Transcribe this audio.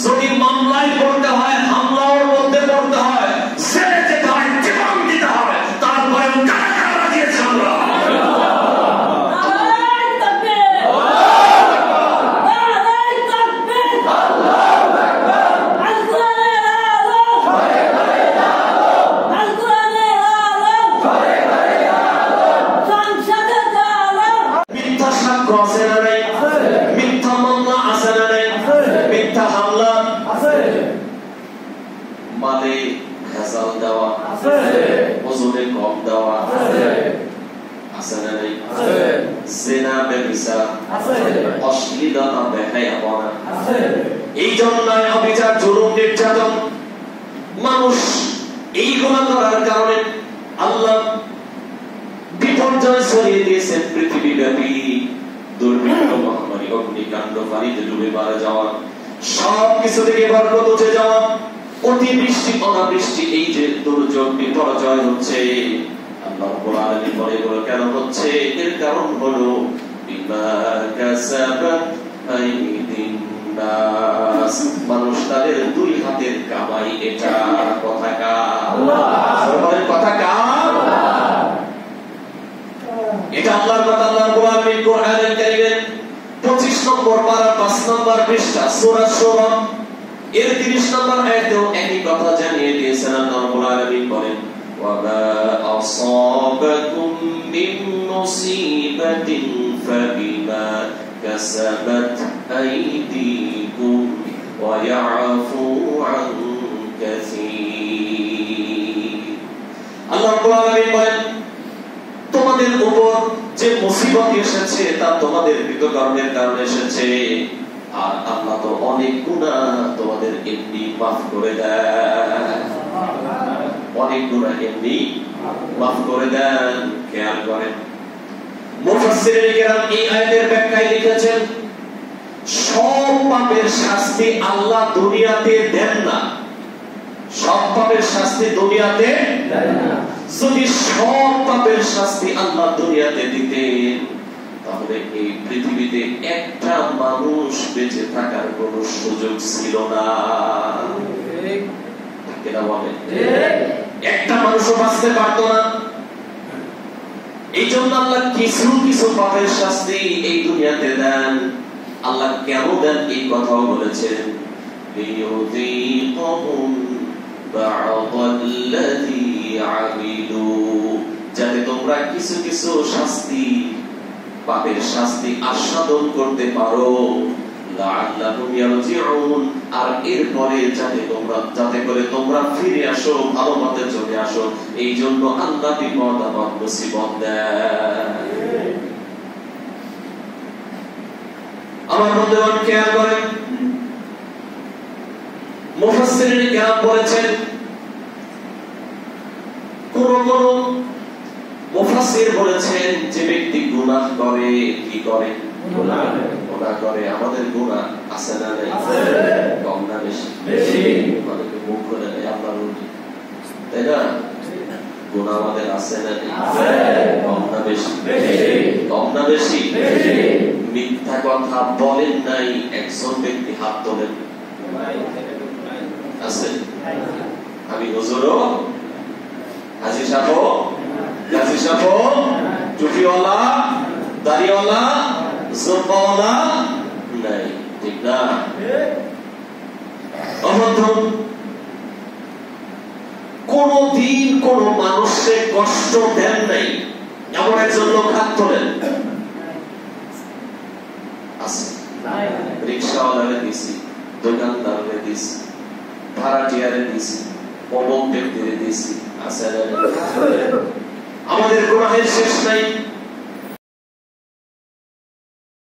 যদি মামলায় পড়তে হয়, হামলার মধ্যে পড়তে হয়, জেলে যেতে হয়, জীবন দিতে হয়, তারপরে কারা কারা রাজিয়েছে আমরা? মিথ্যা সাক্ষ্য আছে না নাই? মিথ্যা মামলা আছে না নাই? মিথ্যা হামলা আছে, মানে ভেজাল দেওয়া আছে, ওজনে কম দেওয়া আছে, আছে না নাই? জিনা ব্যভিচার আছে, অশ্লীলতা বেহায়াপনা আছে। এই জন্য অবিচার, জুলুম, নির্যাতন, মানুষ এইগুলো করার কারণে আল্লাহ বিপর্যয় ছড়িয়ে দিয়েছেন পৃথিবীব্যাপী। দুর্ভিক্ষ, মহামারী, অগ্নিকাণ্ড, পানিতে ডুবে মারা যাওয়া, সবকিছু থেকে বরকত উঠে যাওয়া, অতিবৃষ্টি, অনাবৃষ্টি, এই যে দুর্যোগ বিপর্যয় হচ্ছে, আল্লাহ রাব্বুল আলামিন বলে এগুলো কেন হচ্ছে? এর কারণ হলো বিমা কাসাবাত আইদিন নাস, মানুষ তাদের দুই হাতের কামাই। এটা কথা কার? আল্লাহর কথা কার? এটা আল্লাহর কথা। আল্লাহ রাব্বুল আলামিন কোরআনুল কারীমের 25 নম্বর পারা 5 নম্বর পৃষ্ঠা সূরা শূরা এর 30 নম্বর আয়াতেও একই কথা জানিয়ে দিয়েছেন। আল্লাহ রাব্বুল আলামিন বলেন, ওয়া মা আসাবাকুম মিন মুসিবাতিন ফাবিমা কাসাবাত আইদিকুম ওয়া ইয়াফু আন কাসীর। আল্লাহ রাব্বুল আলামিন বলেন, তোমাদের উপর যে মুসিবত এসেছে তা তোমাদের কৃতকর্মের কারণে এসেছে, আর আল্লাহ তো অনেক গুনাহ তোমাদের এমনি মাফ করে দেন, অনেক গুনাহ এমনি মাফ করে দেন। খেয়াল করেন, মুফাসসিরিন কিরাম এই আয়াতের ব্যাখ্যায় লিখেছেন, সব পাপের শাস্তি আল্লাহ দুনিয়াতে দেন না, সব পাপের শাস্তি দুনিয়াতে দেন না। যদি সব পাপের শাস্তি আল্লাহ দুনিয়াতে দিতেন, তাহলে এই পৃথিবীতে একটা মানুষ বেঁচে থাকার কোন সুযোগ ছিল না। কেনা বলেন, একটা মানুষও বাঁচতে পারতো না। এই জন্য আল্লাহ কিছু কিছু পাপের শাস্তি এই দুনিয়াতে দেন। আল্লাহ কেন দেন এই কথাও বলেছেন, লিয়ুযীকুহুম বা'দাল্লাযী আমিলু, যাতে তোমরা কিছু কিছু শাস্তি, পাপের শাস্তি আস্বাদন করতে পারো, লাআল্লাহুম ইয়ারজিউন, আর এরপরে যাতে করে তোমরা ফিরে আসো, ভালো পথে চলে আসো। এই জন্য আল্লাহ বিপদ আপদ মুসিবত দেন। আমার বন্ধুগণ খেয়াল করেন, মুফাসসিরিন কিরাম বলেছেন, কোন মুফাসসির বলেছেন যে ব্যক্তি গুনাহ করে, কি করে? গুনাহ করে। আমাদের গুনাহ আছে না নাই? কম না বেশি? বেশি। আমাদের মুখ করে নেই আল্লাহর রুটি, তাই না? গুনাহ আমাদের আছে না নাই? কম না বেশি? বেশি। কম না বেশি? বেশি। মিথ্যা কথা বলেন নাই একজন ব্যক্তি, হাত তোলেন। আছে? আমি হুজুরও, হাজী সাহেব, গাজী সাহেব, টুপিওয়ালা, দাড়িওয়ালা, জুব্বাওয়ালা নাই, ঠিক না? অবন্ধন, কোনদিন কোন মানুষকে কষ্ট দেন নাই এমন একজন লোক হাত তোলেন। আছে? রিক্সাওয়ালারে দিছি, দোকানদাররে দিছি, ভাড়াটিয়ারে দিছি, অমুক ব্যক্তিরে দিছি। আছে? আমাদের গুনাহের শেষ নাই।